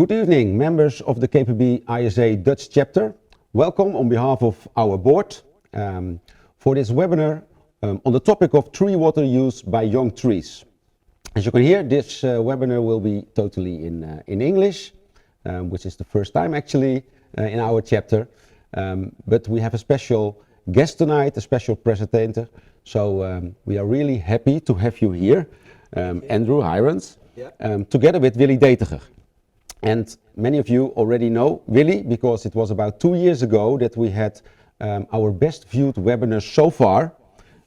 Good evening, members of the KPB-ISA Dutch chapter. Welcome on behalf of our board for this webinar on the topic of tree water use by young trees. As you can hear, this webinar will be totally in English, which is the first time actually in our chapter. But we have a special guest tonight, a special presenter. So we are really happy to have you here, Andrew Hirons, together with Willy Detiger. And many of you already know Willy because it was about 2 years ago that we had our best viewed webinar so far.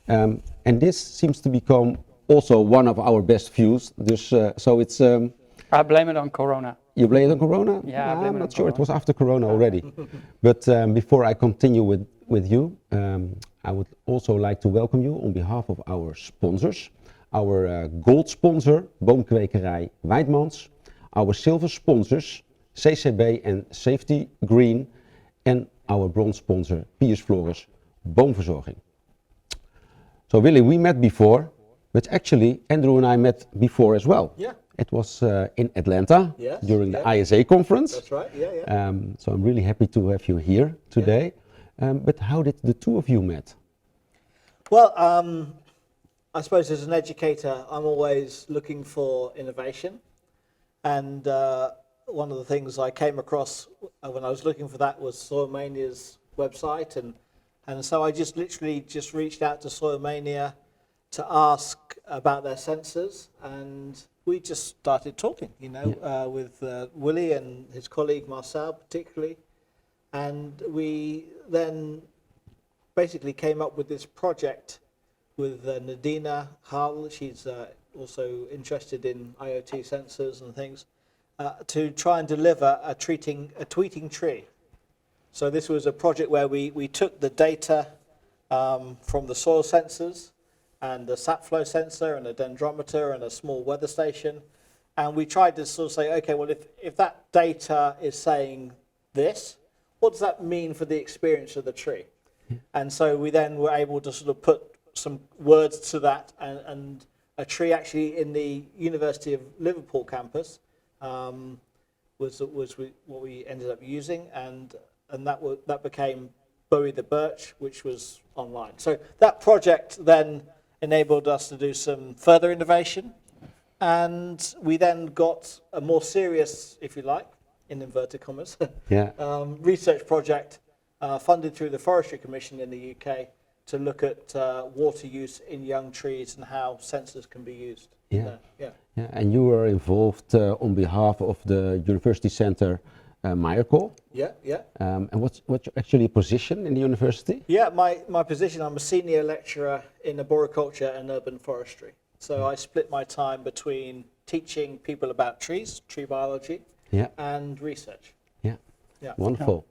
And this seems to become also one of our best views. So it's... I blame it on Corona. You blame it on Corona? Yeah, I blame I'm it not on sure. Corona. It was after Corona already. But before I continue with you, I would also like to welcome you on behalf of our sponsors. Our gold sponsor, Boomkwekerij Weidmans. Our silver sponsors, CCB and Safety Green. And our bronze sponsor, Piers Flores, Boomverzorging. So Willy, we met before, but actually Andrew and I met before as well. Yeah. It was in Atlanta during the ISA conference. That's right, So I'm really happy to have you here today. But how did the two of you met? Well, I suppose as an educator, I'm always looking for innovation. And one of the things I came across when I was looking for that was Soilmania's website. And so I just literally reached out to Soilmania to ask about their sensors. And we just started talking, with Willy and his colleague Myerscough particularly. And we then basically came up with this project with Nadina Hall. She's also interested in IoT sensors and things, to try and deliver a tweeting tree. So this was a project where we took the data from the soil sensors and the sap flow sensor and a dendrometer and a small weather station, and we tried to sort of say, okay, well, if that data is saying this, what does that mean for the experience of the tree? And so we then were able to sort of put some words to that, and a tree actually in the University of Liverpool campus was what we ended up using, and that became Bury the Birch, which was online. So that project then enabled us to do some further innovation, and we then got a more serious, if you like, in inverted commas, research project funded through the Forestry Commission in the UK to look at water use in young trees and how sensors can be used. And you were involved on behalf of the University Center Myerscough. And what's actually your position in the university? My position, I'm a senior lecturer in arboriculture and urban forestry. So I split my time between teaching people about trees, tree biology, and research. Wonderful.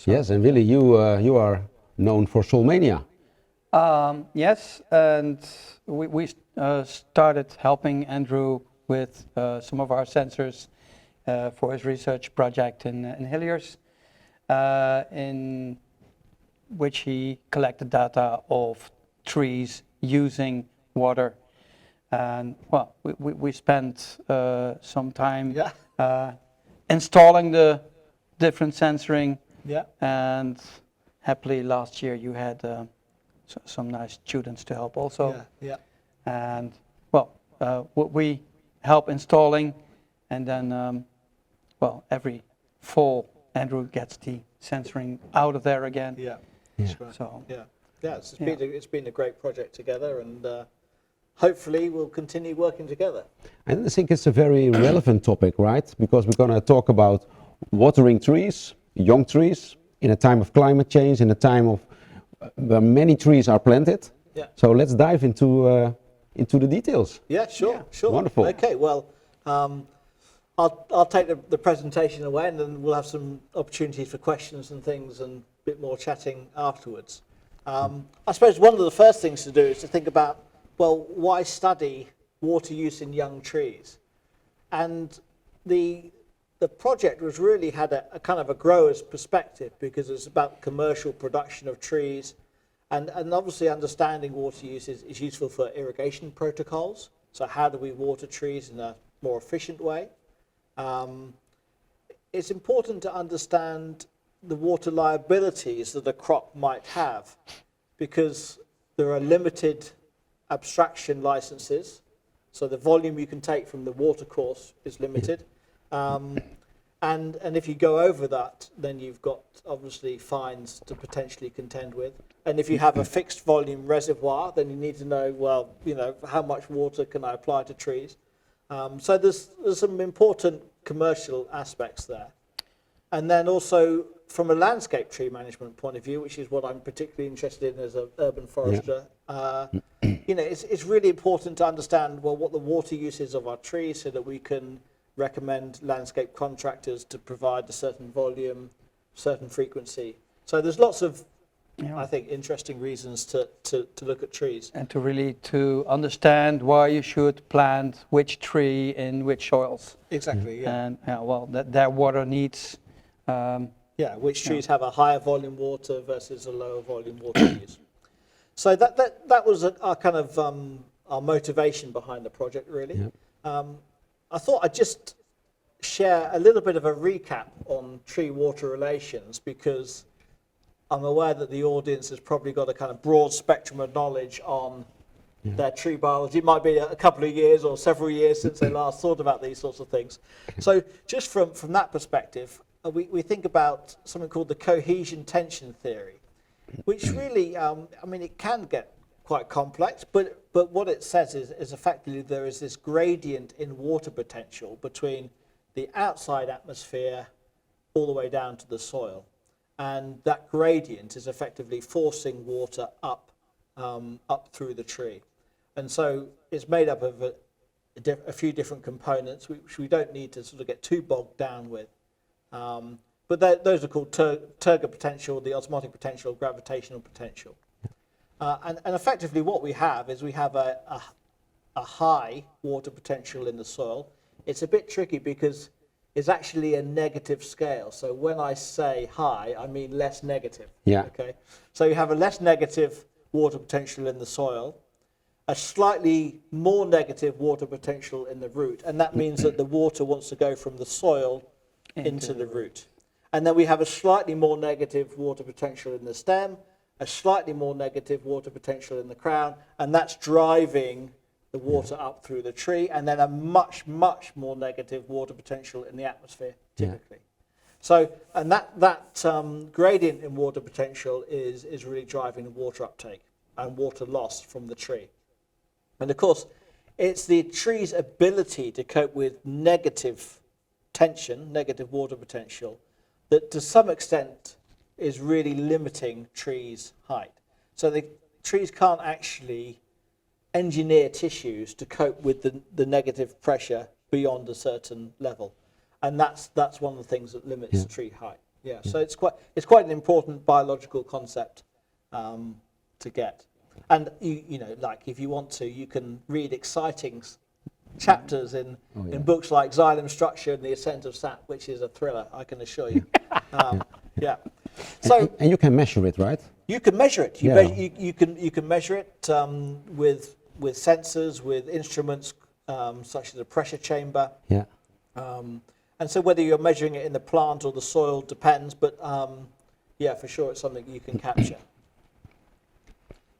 Yes, and Willy, you are known for Soilmania. Yes, and we started helping Andrew with some of our sensors for his research project in Helios, in which he collected data of trees using water. And well, we spent some time installing the different sensoring, and happily last year you had some nice students to help also. And well, we help installing, and then every fall Andrew gets the sensoring out of there again. That's right. So it's been a great project together, and hopefully we'll continue working together. And I think it's a very relevant topic, right? Because we're going to talk about watering trees, young trees, in a time of climate change, in a time of where many trees are planted. So let's dive into the details. Sure. Wonderful. Okay, well, I'll take the presentation away, and then we'll have some opportunities for questions and things and a bit more chatting afterwards. I suppose one of the first things to do is to think about, well, why study water use in young trees? And the project was really had a kind of a grower's perspective, because it's about commercial production of trees, and obviously understanding water use is useful for irrigation protocols. So how do we water trees in a more efficient way? it's important to understand the water liabilities that a crop might have, because there are limited abstraction licenses, so the volume you can take from the water course is limited. And if you go over that, then you've got obviously fines to potentially contend with. And if you have a fixed volume reservoir, then you need to know, well, how much water can I apply to trees? So there's some important commercial aspects there. And then also from a landscape tree management point of view, which is what I'm particularly interested in as an urban forester, it's really important to understand, well, what the water use is of our trees so that we can recommend landscape contractors to provide a certain volume, certain frequency. So there's lots of, I think, interesting reasons to look at trees. And to understand why you should plant which tree in which soils. Exactly, yeah. And their water needs. Which trees have a higher volume water versus a lower volume water use. So that was our kind of our motivation behind the project, really. Yep. I thought I'd just share a little bit of a recap on tree-water relations, because I'm aware that the audience has probably got a kind of broad spectrum of knowledge on their tree biology. It might be a couple of years or several years since they last thought about these sorts of things. So just from that perspective, we think about something called the cohesion tension theory, which really, it can get quite complex, but what it says is effectively there is this gradient in water potential between the outside atmosphere all the way down to the soil. And that gradient is effectively forcing water up through the tree. And so it's made up of a few different components, which we don't need to sort of get too bogged down with. But those are called turgor potential, the osmotic potential, gravitational potential. And effectively what we have is we have a high water potential in the soil. It's a bit tricky because it's actually a negative scale. So when I say high, I mean less negative. Yeah. Okay. So you have a less negative water potential in the soil, a slightly more negative water potential in the root, and that means that the water wants to go from the soil into the root. And then we have a slightly more negative water potential in the stem, a slightly more negative water potential in the crown, and that's driving the water up through the tree, and then a much, much more negative water potential in the atmosphere, typically. So, and that gradient in water potential is really driving the water uptake and water loss from the tree. And of course, it's the tree's ability to cope with negative tension, negative water potential, that to some extent is really limiting trees' height. So the trees can't actually engineer tissues to cope with the negative pressure beyond a certain level, and that's one of the things that limits tree height. So it's quite an important biological concept to get. And like if you want to, you can read exciting chapters in books like Xylem Structure and the Ascent of Sap, which is a thriller, I can assure you. So and you can measure it, right? You can measure it. You can measure it with sensors, with instruments such as a pressure chamber. And so whether you're measuring it in the plant or the soil depends, but for sure it's something you can capture.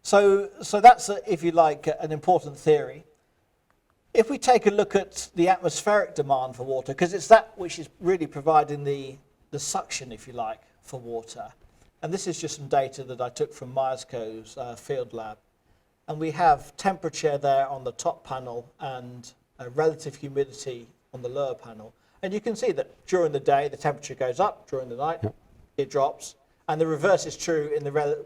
So that's, if you like, an important theory. If we take a look at the atmospheric demand for water, because it's that which is really providing the suction, if you like, for water. And this is just some data that I took from Myerscough's field lab. And we have temperature there on the top panel and relative humidity on the lower panel. And you can see that during the day, the temperature goes up. During the night, it drops. And the reverse is true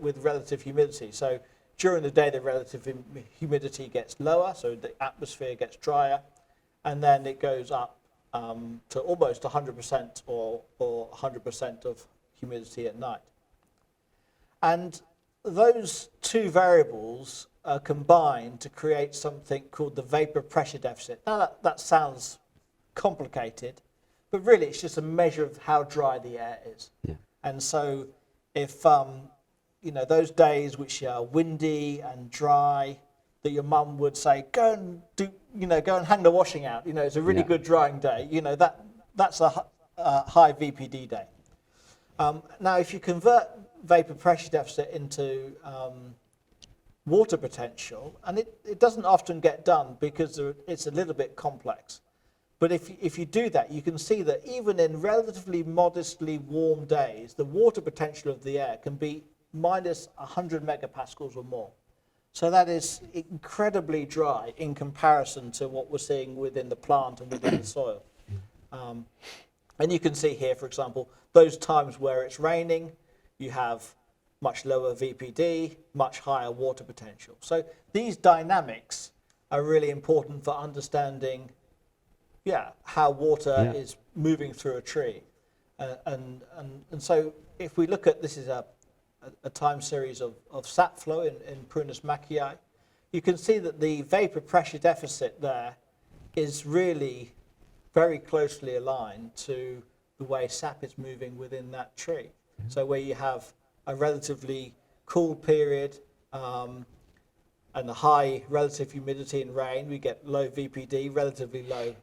with relative humidity. So during the day, the relative humidity gets lower, so the atmosphere gets drier. And then it goes up to almost 100% or 100% of humidity at night. And those two variables are combined to create something called the vapor pressure deficit. Now that sounds complicated, but really it's just a measure of how dry the air is. And so if those days which are windy and dry, that your mum would say, go and hang the washing out. It's a really good drying day. That's high VPD day. Now, if you convert vapor pressure deficit into water potential, and it doesn't often get done because it's a little bit complex, but if you do that, you can see that even in relatively modestly warm days, the water potential of the air can be minus 100 megapascals or more. So that is incredibly dry in comparison to what we're seeing within the plant and within the soil. And you can see here, for example, those times where it's raining, you have much lower VPD, much higher water potential. So these dynamics are really important for understanding how water is moving through a tree. And so if we look at, this is a time series of sap flow in Prunus mackii, you can see that the vapor pressure deficit there is really very closely aligned to the way sap is moving within that tree. So where you have a relatively cool period and a high relative humidity and rain, we get low VPD, relatively low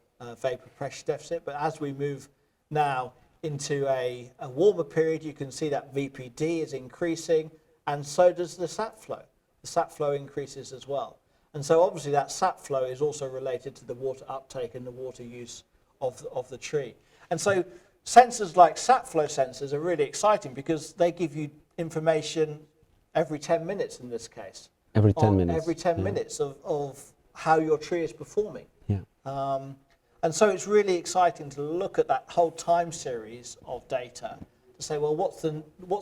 vapor pressure deficit. But as we move now into a warmer period, you can see that VPD is increasing, and so does the sap flow. The sap flow increases as well. And so obviously that sap flow is also related to the water uptake and the water use of the tree. And so sensors like sap flow sensors are really exciting because they give you information every 10 minutes in this case. Every 10 minutes. Every 10 minutes of how your tree is performing. Yeah. And so it's really exciting to look at that whole time series of data to say, well, what's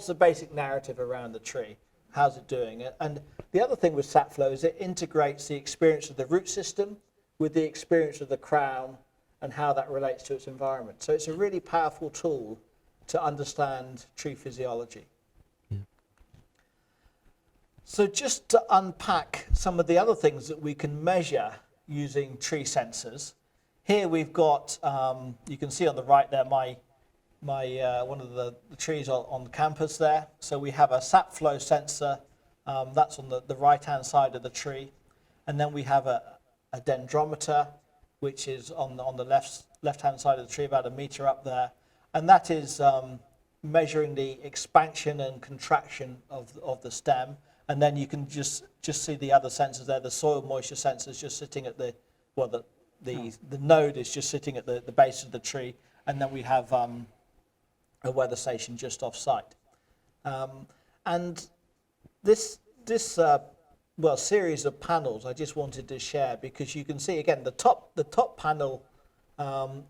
the basic narrative around the tree? How's it doing it? And the other thing with sap flow is it integrates the experience of the root system with the experience of the crown and how that relates to its environment. So it's a really powerful tool to understand tree physiology. Yeah. So just to unpack some of the other things that we can measure using tree sensors, here we've got, you can see on the right there, my one of the trees on campus there. So we have a sap flow sensor, that's on the right-hand side of the tree. And then we have a dendrometer, which is on the left-hand side of the tree, about a meter up there. And that is measuring the expansion and contraction of the stem. And then you can just see the other sensors there, the soil moisture sensors just sitting at the node is just sitting at the base of the tree. And then we have a weather station just off site. And this series of panels I just wanted to share because you can see again the top panel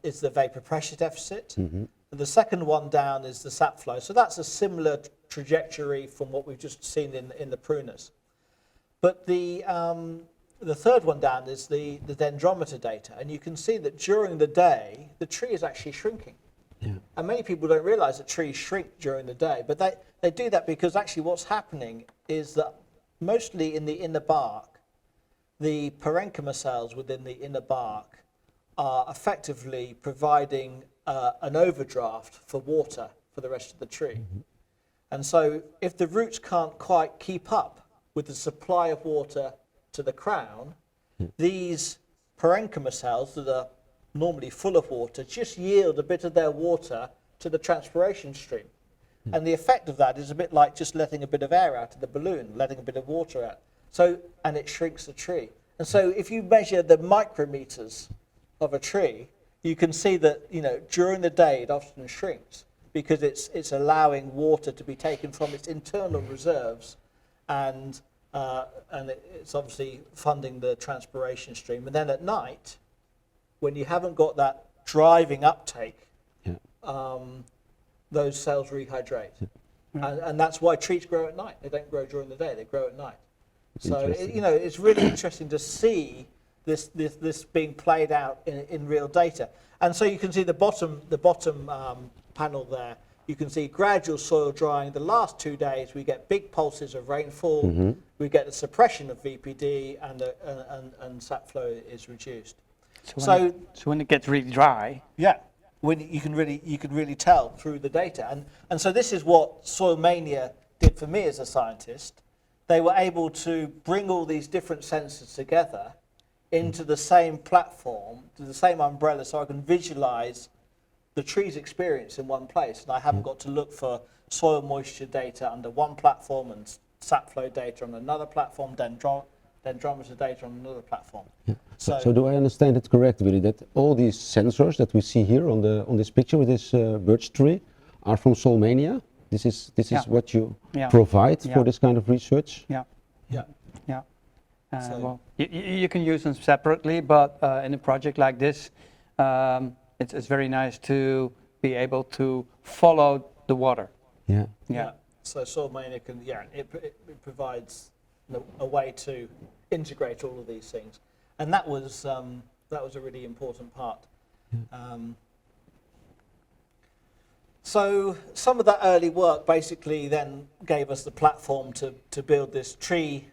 is the vapor pressure deficit. Mm-hmm. The second one down is the sap flow. So that's a similar trajectory from what we've just seen in the prunus. But the third one down is the dendrometer data, and you can see that during the day the tree is actually shrinking. Yeah. And many people don't realize that trees shrink during the day, but they do that because actually what's happening is that mostly in the inner bark, the parenchyma cells within the inner bark are effectively providing an overdraft for water for the rest of the tree. Mm-hmm. And so if the roots can't quite keep up with the supply of water to the crown, these parenchyma cells that are normally full of water just yield a bit of their water to the transpiration stream. And the effect of that is a bit like just letting a bit of air out of the balloon, letting a bit of water out. So, and it shrinks the tree. And so if you measure the micrometers of a tree, you can see that, during the day it often shrinks because it's allowing water to be taken from its internal reserves and it's obviously funding the transpiration stream. And then at night, when you haven't got that driving uptake, those cells rehydrate. And that's why trees grow at night. They don't grow during the day, they grow at night. So, it's really interesting to see this being played out in real data. And so you can see the bottom panel there. You can see gradual soil drying. The last 2 days, we get big pulses of rainfall. Mm-hmm. We get the suppression of VPD, and sap flow is reduced. So when it gets really dry, when you can really tell through the data, and so this is what Soilmania did for me as a scientist. They were able to bring all these different sensors together into the same platform, to the same umbrella, so I can visualize the tree's experience in one place, and I haven't got to look for soil moisture data under one platform and sap flow data on another platform, dendrometer data on another platform. Yeah. So do I understand it correct, Willy, that all these sensors that we see here on this picture with this birch tree are from Soilmania? This is what you provide for this kind of research? Yeah. Yeah. Yeah. So- Well, you can use them separately, but in a project like this, it's very nice to be able to follow the water. Yeah. Yeah. So Soilmania can, it provides a way to integrate all of these things, and that was a really important part. So some of that early work basically then gave us the platform to build this tree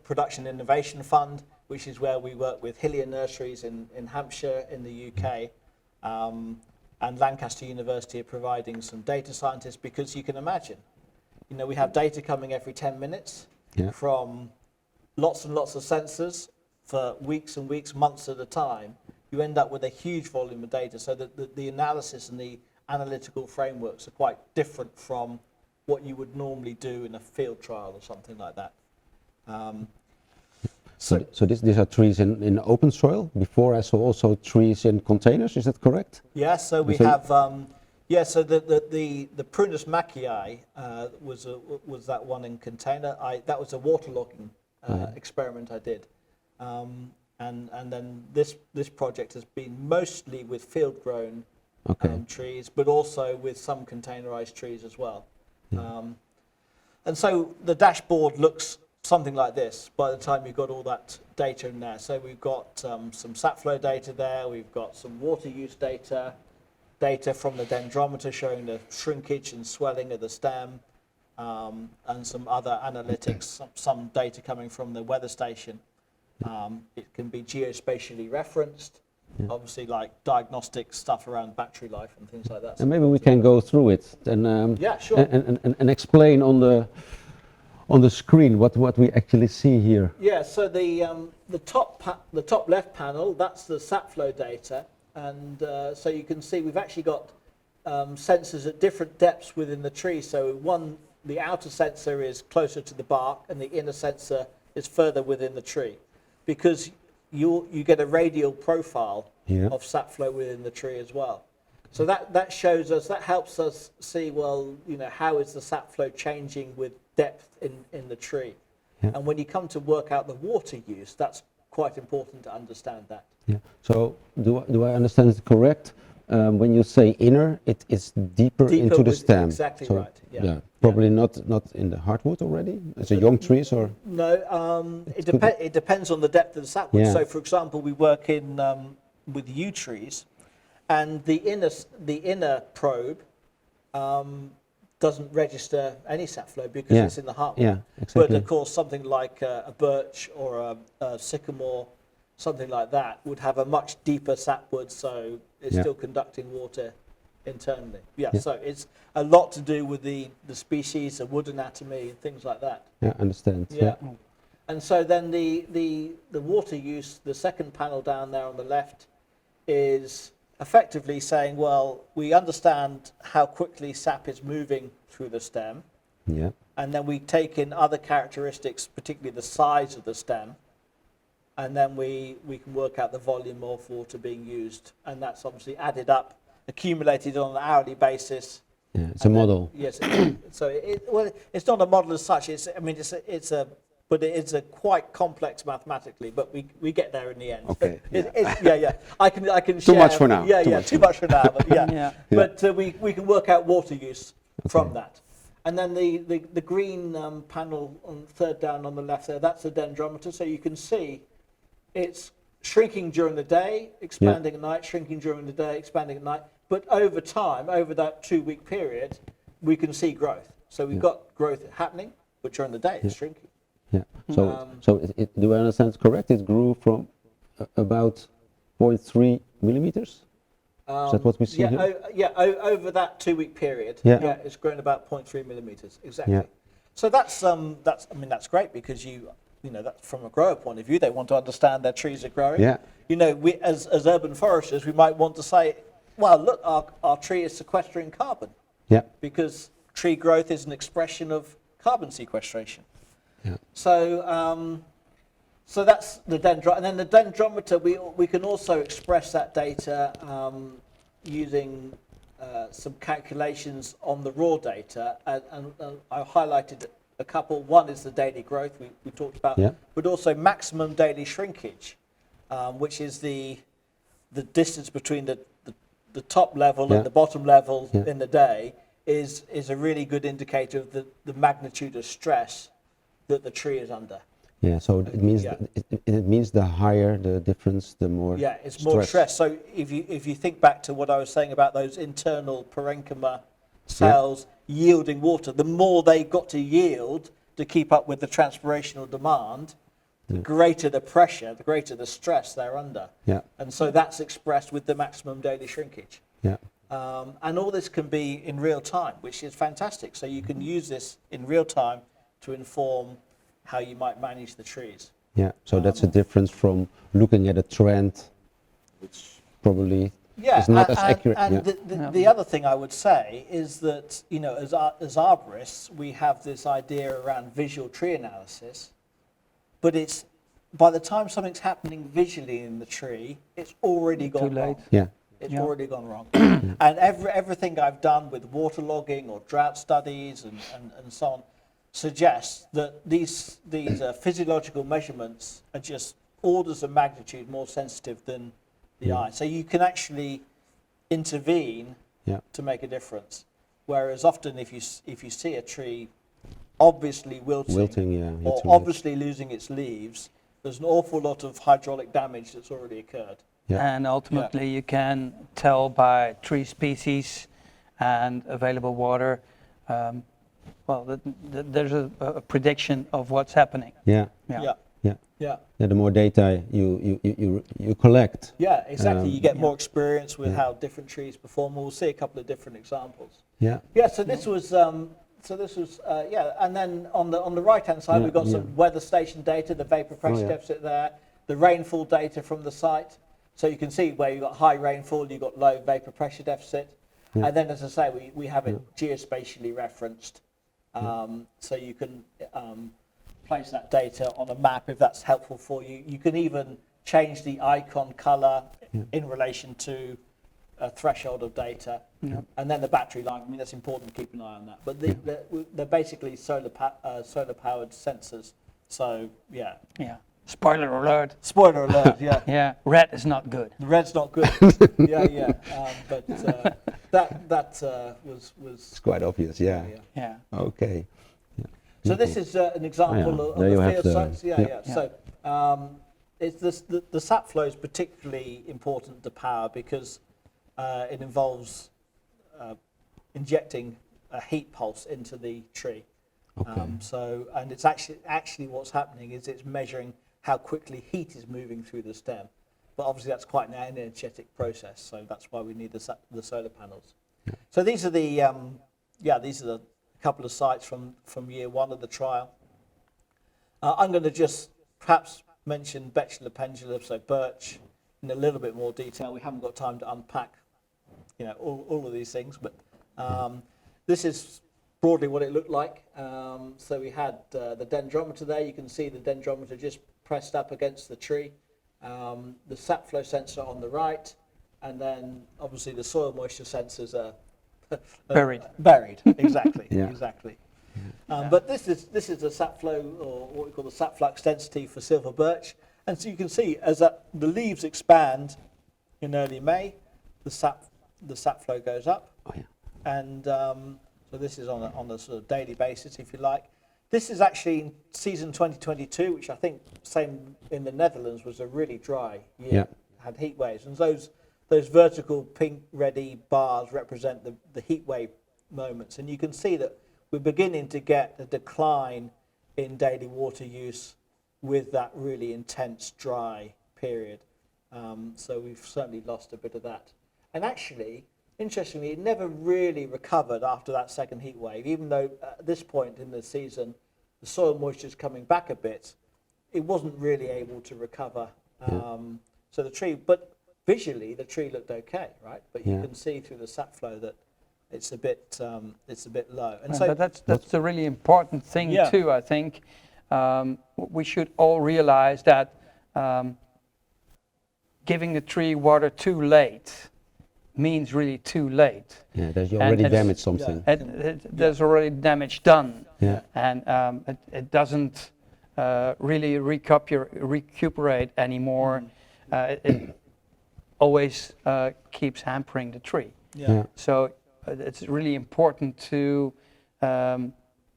production innovation fund, which is where we work with Hillier nurseries in Hampshire in the UK, and Lancaster University are providing some data scientists, because you can imagine, we have data coming every 10 minutes from lots and lots of sensors for weeks and weeks, months at a time. You end up with a huge volume of data, so that the analysis and the analytical frameworks are quite different from what you would normally do in a field trial or something like that. So these are trees in open soil. Before I saw also trees in containers. Is that correct? Yeah. So we have. So the Prunus macchii was that one in container. That was a waterlogging experiment I did, and then this project has been mostly with field grown trees, but also with some containerized trees as well. And so the dashboard looks something like this by the time you've got all that data in there. So we've got some sap flow data there, we've got some water use data from the dendrometer showing the shrinkage and swelling of the stem, and some other analytics, some data coming from the weather station. It can be geospatially referenced, obviously like diagnostic stuff around battery life and things like that. And maybe we can go through it and yeah, sure. and explain on the screen what we actually see here. Yeah, so the top left panel, that's the sap flow data, and so you can see we've actually got sensors at different depths within the tree. So the outer sensor is closer to the bark, and the inner sensor is further within the tree, because you get a radial profile of sap flow within the tree as well. So that shows us, that helps us see, well, how is the sap flow changing with depth in the tree. And when you come to work out the water use, that's quite important to understand that. Yeah. So do I understand it correct? When you say inner, it is deeper into the stem. Exactly so, right. Yeah. Probably not in the hardwood already. As a young trees or. No, it depends on the depth of the sapwood. So, for example, we work with yew trees, and the inner probe doesn't register any sap flow because it's in the heartwood. Yeah, exactly. But of course, something like a birch or a sycamore, something like that, would have a much deeper sapwood, so it's still conducting water internally. So it's a lot to do with the species, the wood anatomy, and things like that. Yeah, understand. Yeah. And so then the water use, the second panel down there on the left, is effectively saying, well, we understand how quickly sap is moving through the stem. Yeah. And then we take in other characteristics, particularly the size of the stem, and then we can work out the volume of water being used, and that's obviously added up, accumulated on an hourly basis. Yeah, it's a model. Yes. So it's not a model as such. But it's a quite complex mathematically. But we get there in the end. Okay. I can. Too much for now. Too much for now. But But we can work out water use from that. And then the green panel on third down on the left there, that's the dendrometer. So you can see it's shrinking during the day, expanding at night, shrinking during the day, expanding at night. But over time, over that 2-week period, we can see growth. So we've got growth happening, but during the day it's shrinking. Yeah. So do I understand it correct? It grew from about 0.3 millimeters. Is that what we see here? Over that 2-week period, it's grown about 0.3 millimeters exactly. Yeah. So that's great, because that from a grower point of view, they want to understand their trees are growing. Yeah. We as urban foresters, we might want to say, well, look, our tree is sequestering carbon Yeah. because tree growth is an expression of carbon sequestration. Yeah. So, so that's the dendrometer, and then the dendrometer. We can also express that data using some calculations on the raw data, and I highlighted a couple. One is the daily growth we talked about, Yeah. but also maximum daily shrinkage, which is the distance between the top level Yeah. and the bottom level Yeah. in the day is a really good indicator of the magnitude of stress that the tree is under. Yeah. So it means Yeah. it means the higher the difference, the more. Yeah, it's more stress. So if you think back to what I was saying about those internal parenchyma cells yielding water, the more they got to yield to keep up with the transpirational demand, the greater the pressure, the greater the stress they're under. Yeah. And so that's expressed with the maximum daily shrinkage. Yeah. And all this can be in real time, which is fantastic. So you can use this in real time to inform how you might manage the trees. Yeah. So that's a difference from looking at a trend, which probably is not as accurate. And Yeah. the other thing I would say is that, you know, as arborists, we have this idea around visual tree analysis, but it's by the time something's happening visually in the tree, it's already Too gone late. wrong. Yeah. It's Yeah. already gone wrong. And everything I've done with waterlogging or drought studies and so on suggests that these physiological measurements are just orders of magnitude more sensitive than the eye. So you can actually intervene Yeah. to make a difference. Whereas often if you see a tree obviously wilting, Yeah. or it's obviously losing its leaves, there's an awful lot of hydraulic damage that's already occurred. Yeah. And ultimately, you can tell by tree species and available water. There's a prediction of what's happening. Yeah. Yeah. Yeah. Yeah. Yeah. The more data you collect. Yeah, exactly. You get Yeah. more experience with Yeah. how different trees perform. We'll see a couple of different examples. Yeah. Yeah. So this was. And then on the right hand side, Yeah, we've got some weather station data, the vapor pressure yeah. deficit there, the rainfall data from the site. So you can see where you've got high rainfall, you've got low vapor pressure deficit. Yeah. And then, as I say, we have it geospatially referenced. So you can place that data on a map if that's helpful for you. You can even change the icon color in relation to a threshold of data. And then the battery life, I mean, that's important to keep an eye on that. But they're basically solar powered sensors. So, yeah. Yeah. Spoiler alert. Spoiler alert, yeah. Yeah. Red is not good. The red's not good. Yeah. But that was. It's quite obvious. Yeah. Yeah. Okay. So this is an example of There you the have field the- sites. Yeah. Yeah. So it's the sap flow is particularly important to power because it involves injecting a heat pulse into the tree. Okay. And it's actually what's happening is it's measuring how quickly heat is moving through the stem. But obviously that's quite an energetic process, so that's why we need the solar panels. So these are the couple of sites from year one of the trial. I'm going to just perhaps mention Bachelor pendulum, so birch, in a little bit more detail. We haven't got time to unpack, you know, all of these things, but this is broadly what it looked like. So we had the dendrometer there. You can see the dendrometer just pressed up against the tree. The sap flow sensor on the right, and then obviously the soil moisture sensors are Buried. Buried, exactly, Yeah. exactly. But this is the sap flow, or what we call the sap flux density for silver birch. And so you can see as the leaves expand in early May, the sap flow goes up. Oh, yeah. And so this is on a sort of daily basis, if you like. This is actually in season 2022, which I think, same in the Netherlands, was a really dry year. Yeah. Had heat waves, and those vertical pink, reddy bars represent the heat wave moments. And you can see that we're beginning to get a decline in daily water use with that really intense dry period. So we've certainly lost a bit of that. And actually, interestingly, it never really recovered after that second heat wave, even though at this point in the season, the soil moisture is coming back a bit. It wasn't really able to recover. So the tree, but visually the tree looked okay, right? But you Yeah. can see through the sap flow that it's a bit low. And But that's a really important thing Yeah. too, I think. We should all realize that giving a tree water too late means really too late. Yeah, there's you And already it's- damaged something. There's already damage done. Yeah. And it doesn't really recuperate anymore. It always keeps hampering the tree. Yeah. So it's really important to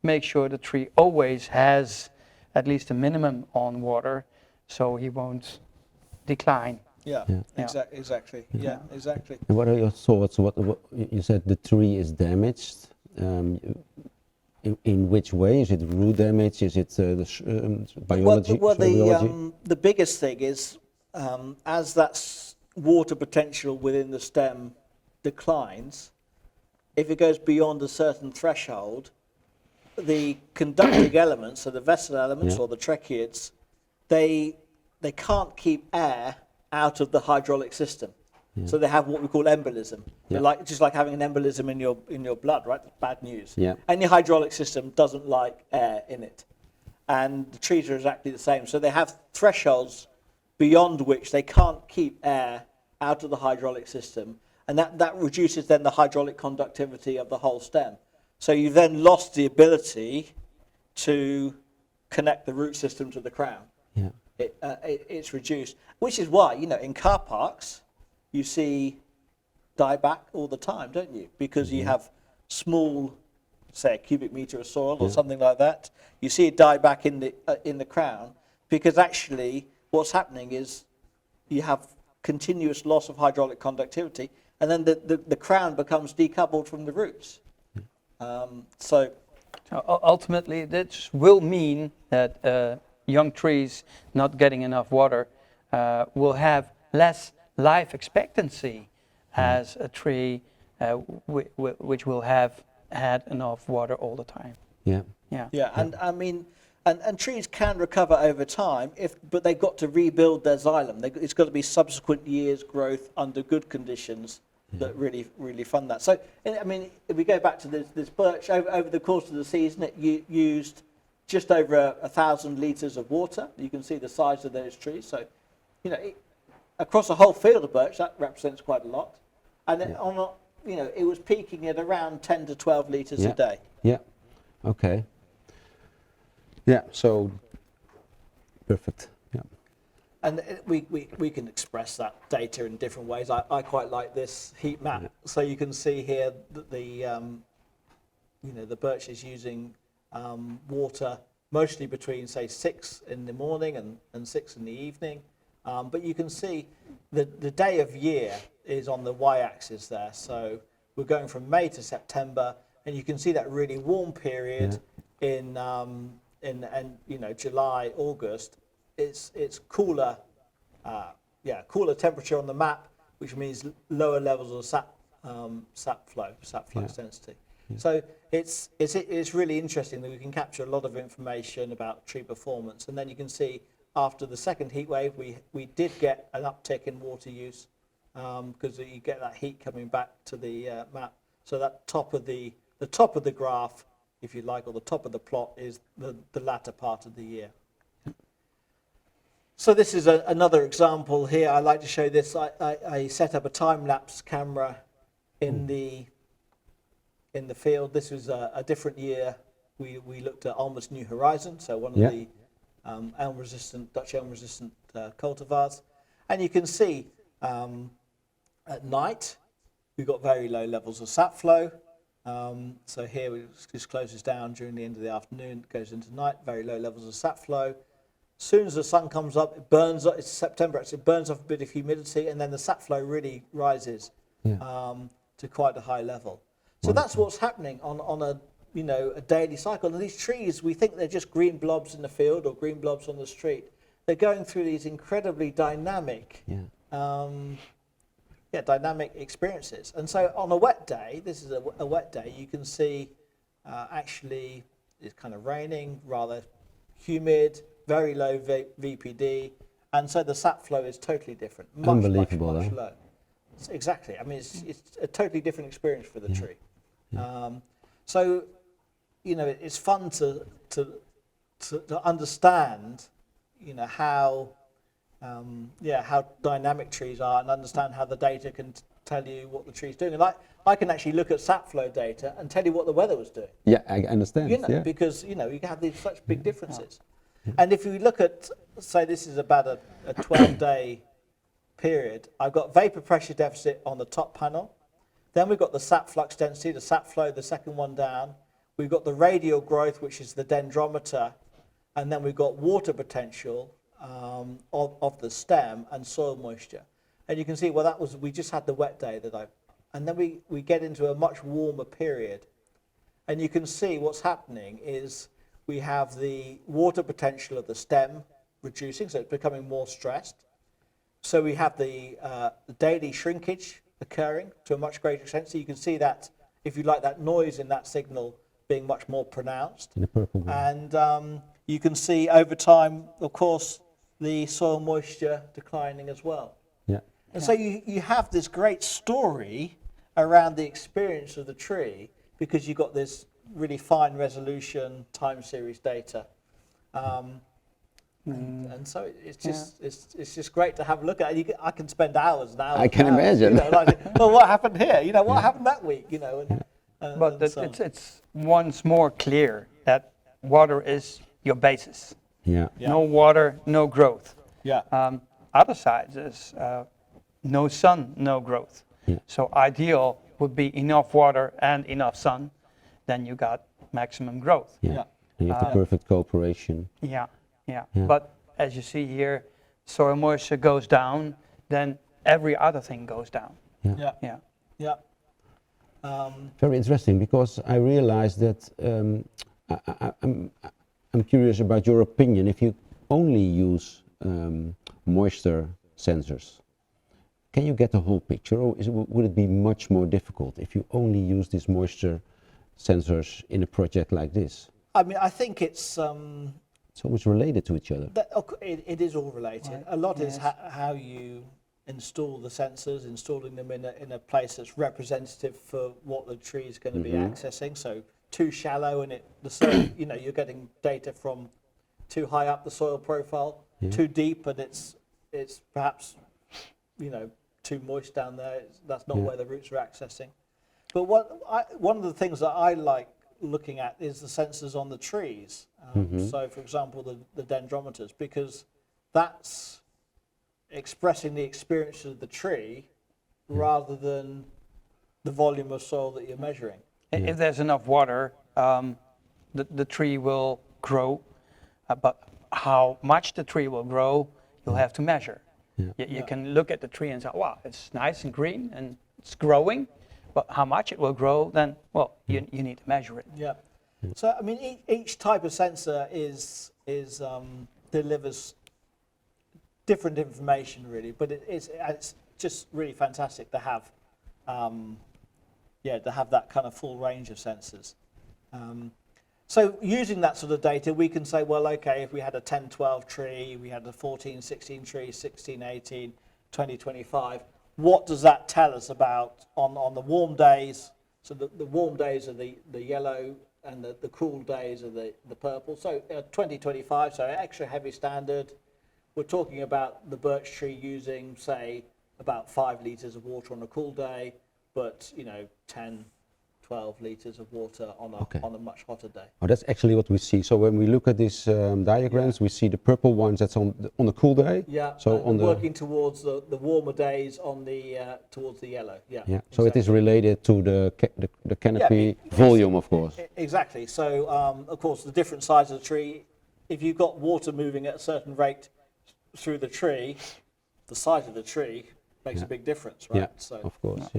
make sure the tree always has at least a minimum on water, so he won't decline. Yeah, Yeah. exactly. Yeah, exactly. And what are your thoughts? What you said the tree is damaged. In which way? Is it root damage? Is it biology? Well, biology? the biggest thing is as that water potential within the stem declines, if it goes beyond a certain threshold, the conducting elements, so the vessel elements Yeah. or the tracheids, they can't keep air out of the hydraulic system. So they have what we call embolism. Yeah. Just like having an embolism in your blood, right? That's bad news. Yeah. And your hydraulic system doesn't like air in it. And the trees are exactly the same. So they have thresholds beyond which they can't keep air out of the hydraulic system. And that reduces then the hydraulic conductivity of the whole stem. So you've then lost the ability to connect the root system to the crown. Yeah. It's reduced, which is why, in car parks, you see dieback all the time, don't you? Because you have small, say, a cubic meter of soil or something like that. You see it die back in the crown, because actually what's happening is you have continuous loss of hydraulic conductivity, and then the crown becomes decoupled from the roots. So Ultimately, this will mean that young trees not getting enough water will have less life expectancy as a tree which will have had enough water all the time. Yeah. Yeah. and I mean, and trees can recover over time, but they've got to rebuild their xylem. It's got to be subsequent years' growth under good conditions that really fund that. So, I mean, if we go back to this birch, over the course of the season, it used just over 1,000 litres of water. You can see the size of those trees. So, across a whole field of birch, that represents quite a lot. And then it was peaking at around 10 to 12 litres a day. Yeah. Okay. Yeah. So perfect. Yeah. And we can express that data in different ways. I quite like this heat map. Yeah. So you can see here that the birch is using water mostly between, say, 6 in the morning and 6 in the evening. But you can see the day of year is on the y-axis there. So we're going from May to September, and you can see that really warm period in July, August. It's cooler, cooler temperature on the map, which means lower levels of sap flow density. Yeah. So it's really interesting that we can capture a lot of information about tree performance, and then you can see after the second heat wave, we did get an uptick in water use because you get that heat coming back to the map. So that top of the graph, if you like, or the top of the plot is the latter part of the year. So this is another example here. I like to show this. I set up a time-lapse camera in the field. This was a different year. We looked at Alma's New Horizon, so one of the Dutch elm-resistant cultivars. And you can see at night, we've got very low levels of sap flow. So here this closes down during the end of the afternoon, goes into night, very low levels of sap flow. As soon as the sun comes up, it burns up. It's September, actually, it burns off a bit of humidity, and then the sap flow really rises to quite a high level. So that's what's happening on a daily cycle. And these trees, we think they're just green blobs in the field or green blobs on the street. They're going through these incredibly dynamic, dynamic experiences. And so on a wet day, this is a wet day, you can see actually it's kind of raining, rather humid, very low VPD, And so the sap flow is totally different, much, Unbelievable, much huh? low. Exactly. I mean, it's a totally different experience for the tree. So, you know, it's fun to understand, you know, how dynamic trees are, and understand how the data can tell you what the tree's doing. And I can actually look at sap flow data and tell you what the weather was doing. Yeah, I understand. You know, yeah. because you know you have these such big differences. And if you look at, say, this is about a 12-day period, I've got vapor pressure deficit on the top panel. Then we've got the sap flux density, the sap flow, the second one down. We've got the radial growth, which is the dendrometer, and then we've got water potential of the stem and soil moisture. And you can see, well, we just had the wet day and then we get into a much warmer period. And you can see what's happening is we have the water potential of the stem reducing, so it's becoming more stressed. So we have the daily shrinkage occurring to a much greater extent. So you can see that, if you like, that noise in that signal being much more pronounced. In the purple one. And you can see over time, of course, the soil moisture declining as well. Yeah. And so you have this great story around the experience of the tree, because you've got this really fine resolution time series data. And so it's just great to have a look at it. I can spend hours and hours. I can and hours, imagine. You know, like, well, what happened here? You know, what happened that week? You know, But and so on. it's once more clear that water is your basis. Yeah. Yeah. No water, no growth. Yeah. Other sides is no sun, no growth. Yeah. So ideal would be enough water and enough sun, then you got maximum growth. Yeah. Yeah. And you have the perfect cooperation. Yeah. Yeah. But as you see here, soil moisture goes down, then every other thing goes down. Yeah. Yeah. Yeah. Very interesting, because I realized that I'm curious about your opinion. If you only use moisture sensors, can you get the whole picture, or would it be much more difficult if you only use these moisture sensors in a project like this? I mean, I think it's always related to each other. it is all related. Right. A lot is Yes. how you install the sensors, installing them in a place that's representative for what the tree is going to be accessing. So too shallow, and the soil, you know, you're getting data from too high up the soil profile. Too deep, and it's perhaps, you know, too moist down there. That's not where the roots are accessing. But one of the things that I like looking at is the sensors on the trees. So, for example, the dendrometers, because that's expressing the experience of the tree rather than the volume of soil that you're measuring. If there's enough water, the tree will grow, but how much the tree will grow, you'll have to measure. You can look at the tree and say, wow, it's nice and green and it's growing, but how much it will grow, then, well, you need to measure it. Yeah. So, I mean, each type of sensor delivers different information, really, but it's just really fantastic to have, that kind of full range of sensors. So using that sort of data, we can say, well, okay, if we had a 10-12 tree, we had a 14-16 tree, 16-18, 20-25, what does that tell us about on the warm days? So the warm days are the yellow, and the cool days are the purple. So 20-25, so extra heavy standard. We're talking about the birch tree using, say, about 5 litres of water on a cool day, but, you know, 10, 12 litres of water on a much hotter day. Oh, that's actually what we see. So when we look at these diagrams, we see the purple ones that's on a cool day. Yeah. So on working towards the warmer days on the towards the yellow. Yeah. Yeah. So it is related to the canopy Yeah, volume, of course. Exactly. So of course the different size of the tree. If you've got water moving at a certain rate through the tree, the size of the tree makes a big difference, right? Yeah. So Of course.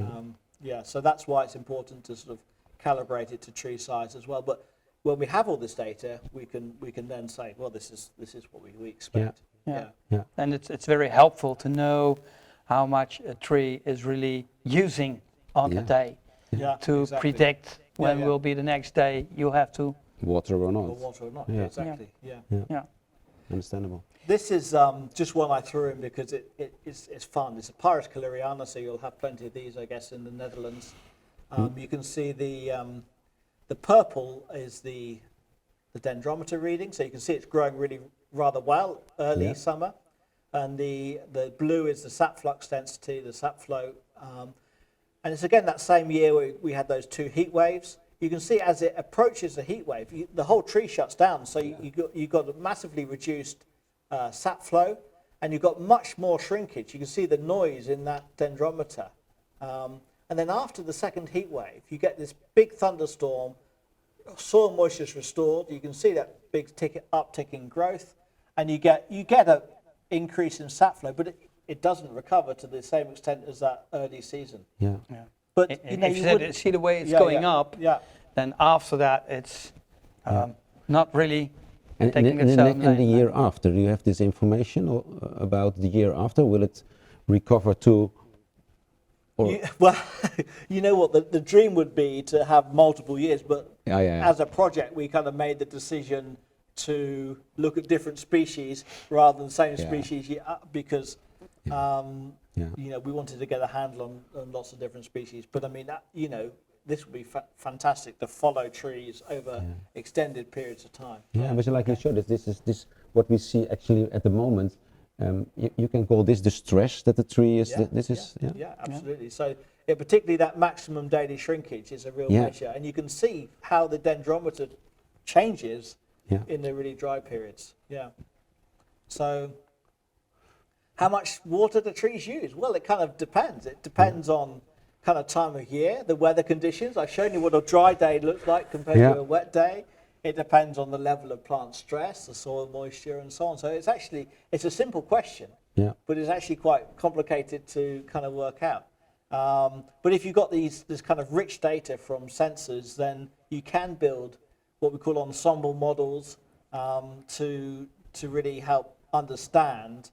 Yeah. so that's why it's important to sort of calibrate it to tree size as well. But when we have all this data, we can then say, well, this is what we expect. Yeah. And it's very helpful to know how much a tree is really using on the day to exactly. predict when will be the next day you have to. Water or not. Or water or not. Yeah. Exactly. Yeah. Yeah. Understandable. This is just one I threw in because it's fun. It's a Pyrus Calleriana, so you'll have plenty of these, I guess, in the Netherlands. You can see the purple is the dendrometer reading, so you can see it's growing really rather well early summer. And the blue is the sap flux density, the sap flow. And it's again that same year where we had those 2 heat waves. You can see as it approaches the heat wave, the whole tree shuts down. So you've got a massively reduced sap flow, and you've got much more shrinkage. You can see the noise in that dendrometer. And then after the second heat wave, you get this big thunderstorm, soil moisture is restored. You can see that big uptick in growth, and you get a increase in sap flow, but it doesn't recover to the same extent as that early season. Yeah. But if you see the way it's going up, then after that it's not really taking itself. And the year after, do you have this information about the year after? Will it recover to? Well, you know what, the dream would be to have multiple years, but as a project we kind of made the decision to look at different species rather than the same species because you know, we wanted to get a handle on lots of different species. But I mean, you know, this would be fantastic to follow trees over extended periods of time. Yeah, but like you showed, this is what we see actually at the moment. You can call this the stress that the tree is. Yeah, absolutely. So particularly that maximum daily shrinkage is a real measure, and you can see how the dendrometer changes in the really dry periods. Yeah. So how much water do trees use? Well, it kind of depends. It depends on kind of time of year, the weather conditions. I've shown you what a dry day looks like compared to a wet day. It depends on the level of plant stress, the soil moisture, and so on. So it's a simple question, but it's actually quite complicated to kind of work out. But if you've got this kind of rich data from sensors, then you can build what we call ensemble models to really help understand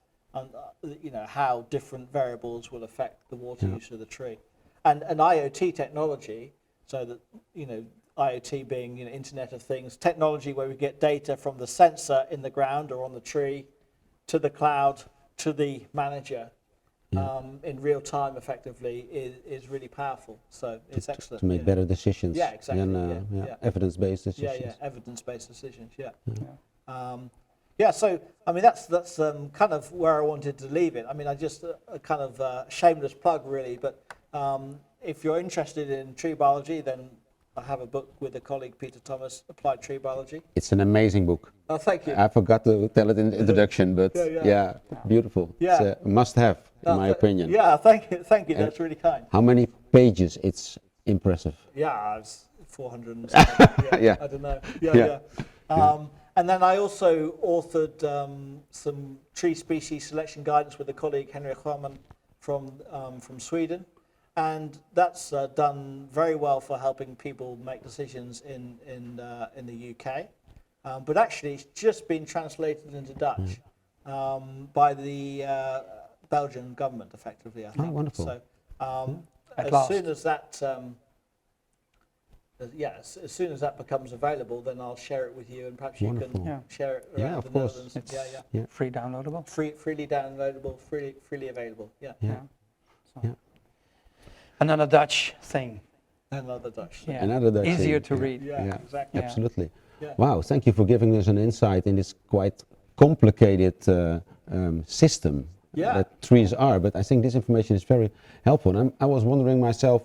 you know, how different variables will affect the water use of the tree. And an IoT technology, so that, you know, IoT being, you know, Internet of Things, technology where we get data from the sensor in the ground or on the tree to the cloud to the manager in real time effectively is really powerful. So it's excellent. To make better decisions. Yeah, exactly. And evidence-based decisions. Yeah, evidence-based decisions, so I mean that's kind of where I wanted to leave it. I mean, I just a kind of shameless plug really, but if you're interested in tree biology, then I have a book with a colleague, Peter Thomas, Applied Tree Biology. It's an amazing book. Oh, thank you. I forgot to tell it in the introduction, but beautiful. Yeah. It's a must-have, in my opinion. Yeah, thank you. That's really kind. How many pages? It's impressive. Yeah, it's 400 and something. I don't know. And then I also authored some tree species selection guidance with a colleague, Henrik Hellman, from Sweden. And that's done very well for helping people make decisions in the UK. But actually, it's just been translated into Dutch by the Belgian government, effectively, I think. Oh, wonderful. So as soon as that... as soon as that becomes available, then I'll share it with you, and perhaps you can share it around the Netherlands. It's free downloadable. Freely downloadable, freely available. Another Dutch thing. Another Dutch thing. Another Dutch Easier thing. to read. Yeah, exactly. Absolutely. Wow, thank you for giving us an insight in this quite complicated system that trees are. But I think this information is very helpful. And I was wondering myself,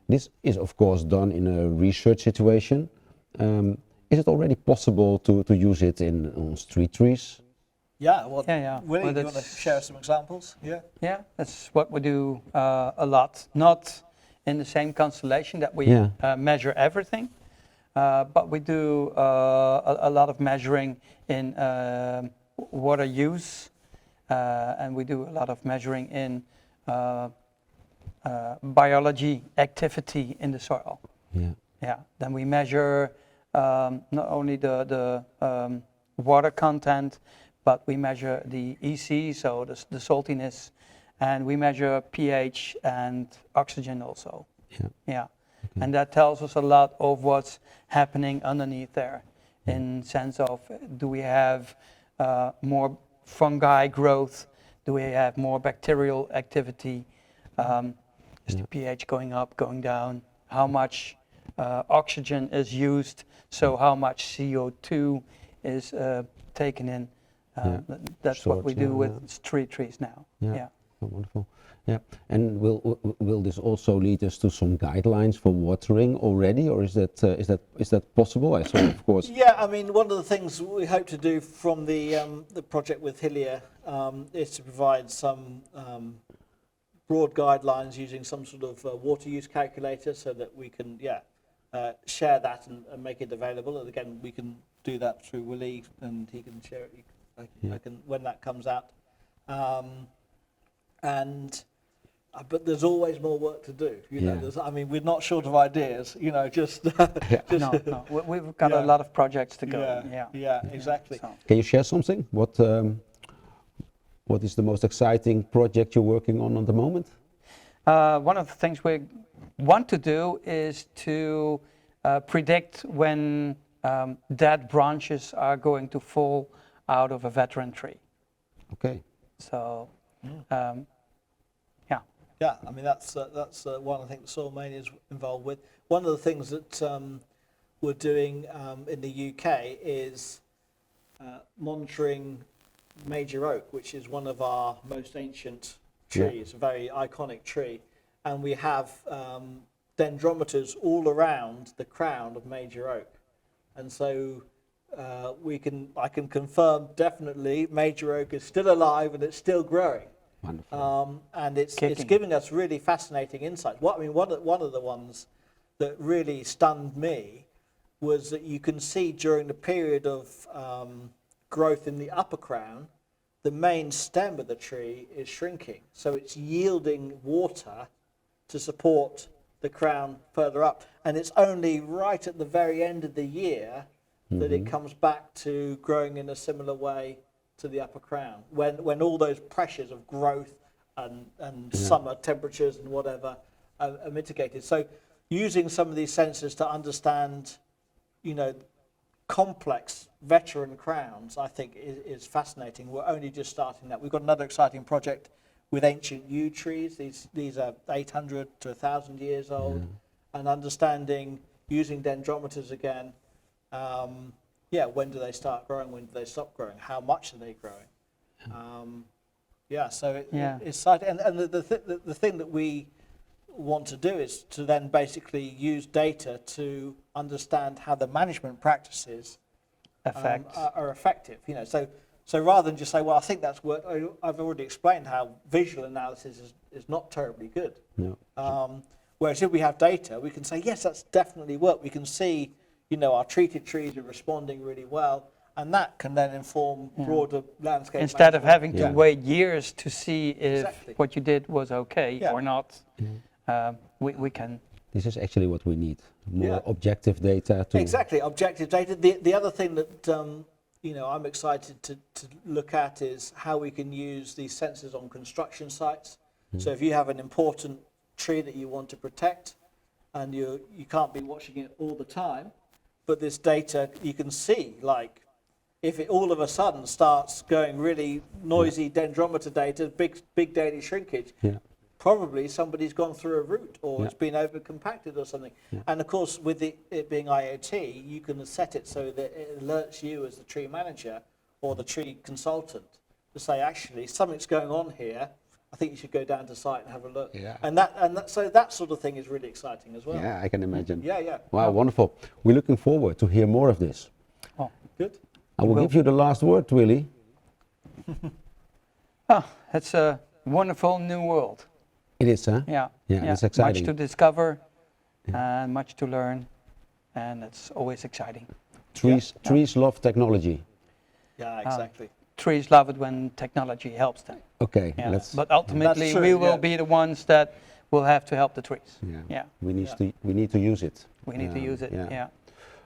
this is of course done in a research situation. Is it already possible to use it on street trees? Yeah, well, Willy, Well, do you want to share some examples? Yeah, that's what we do a lot. Not in the same constellation that we measure everything, but we do a lot of measuring in water use, and we do a lot of measuring in biology activity in the soil. Then we measure not only the water content, but we measure the EC, so the saltiness, and we measure pH and oxygen also. And that tells us a lot of what's happening underneath there, in sense of, do we have more fungi growth? Do we have more bacterial activity? Is the pH going up, going down? How much oxygen is used? So how much CO2 is taken in? That's what we do with trees now. Yeah. Oh, wonderful. Yeah, and will this also lead us to some guidelines for watering already, or is that possible? I saw, of course. Yeah, I mean, one of the things we hope to do from the project with Hillier is to provide some broad guidelines using some sort of water use calculator, so that we can share that and make it available. And again, we can do that through Willy, and he can share it. I can when that comes out. But there's always more work to do. You know, I mean, we're not short of ideas. You know, just no. We've got a lot of projects to go. Yeah, exactly. So. Can you share something? What is the most exciting project you're working on at the moment? One of the things we want to do is to predict when dead branches are going to fall out of a veteran tree. Okay. So. Yeah, I mean that's one I think Soilmania is involved with. One of the things that we're doing in the UK is monitoring major oak, which is one of our most ancient trees, a very iconic tree, and we have dendrometers all around the crown of major oak, and so I can confirm definitely major oak is still alive and it's still growing. And it's giving us really fascinating insights. One of the ones that really stunned me was that you can see during the period of growth in the upper crown, the main stem of the tree is shrinking. So it's yielding water to support the crown further up. And it's only right at the very end of the year that it comes back to growing in a similar way to the upper crown, when all those pressures of growth and summer temperatures and whatever are mitigated. So using some of these sensors to understand, complex veteran crowns, I think is fascinating. We're only just starting that. We've got another exciting project with ancient yew trees. These are 800 to 1,000 years old, and understanding, using dendrometers again, when do they start growing? When do they stop growing? How much are they growing? It's exciting. And the thing that we want to do is to then basically use data to understand how the management practices are effective. So rather than just say, well, I think that's worked. I've already explained how visual analysis is not terribly good. No. Whereas if we have data, we can say, yes, that's definitely worked. We can see, our treated trees are responding really well, and that can then inform broader landscape instead management. of having to wait years to see if what you did was okay or not. We can. This is actually what we need, more objective data. Exactly, objective data. The other thing that I'm excited to look at is how we can use these sensors on construction sites. So if you have an important tree that you want to protect, and you can't be watching it all the time, but this data you can see, like if it all of a sudden starts going really noisy dendrometer data, big daily shrinkage, probably somebody's gone through a root or it's been over compacted or something. And of course, with it being IoT, you can set it so that it alerts you as the tree manager or the tree consultant to say, actually, something's going on here. I think you should go down to site and have a look. So that sort of thing is really exciting as well. Yeah, I can imagine. Yeah. Wow, wonderful. We're looking forward to hear more of this. Oh, good. I will give you the last word, Willy. It's a wonderful new world. It is, huh? Yeah, it's exciting. Much to discover and much to learn, and it's always exciting. Trees love technology. Yeah, exactly. Trees love it when technology helps them. Okay, but ultimately we will be the ones that will have to help the trees. We need to use it. We need to use it.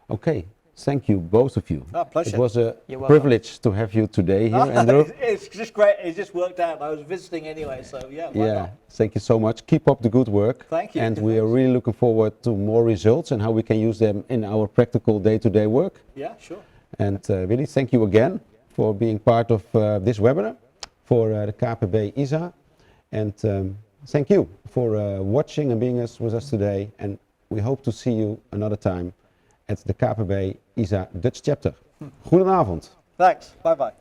Okay. Thank you, both of you. Pleasure. It was a privilege to have you today here, Andrew. It's just great. It just worked out. I was visiting anyway, so why not? Thank you so much. Keep up the good work. Thank you. And we are really looking forward to more results and how we can use them in our practical day-to-day work. Yeah, sure. And Willy, thank you again for being part of this webinar for the KPB-ISA. And thank you for watching and being with us today. And we hope to see you another time at the KPB-ISA Dutch chapter. Goedenavond. Thanks. Bye-bye.